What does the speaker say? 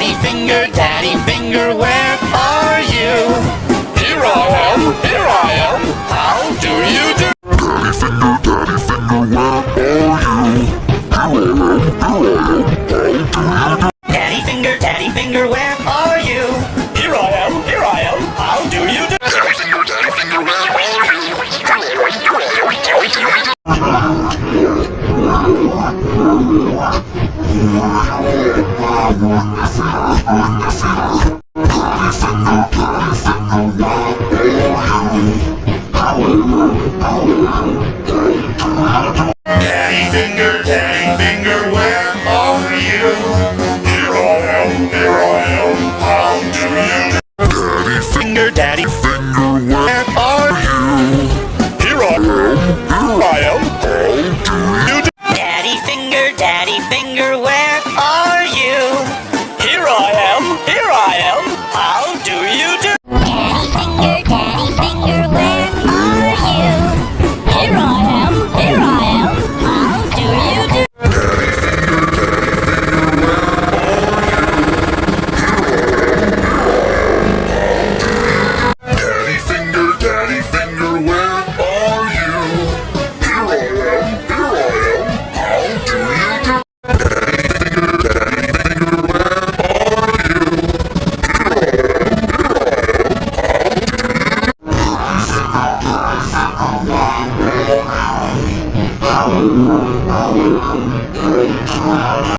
Daddy finger, where are you? Here I am, how do you do? Daddy finger, where are you? Daddy finger, where are you? Here I am, how do you do? Daddy finger, where are you? Here I am, how do you do? Daddy finger, where are you? Here I am, how do you do? Daddy finger, where are you? Here I am, how do you do? Daddy finger, where are you? Here I am, how do you do? Daddy finger, where are you? Here I am, how do you do? Daddy finger, where are you? Here I am, how do you do? Daddy finger, where are you? Here I am, how do you do?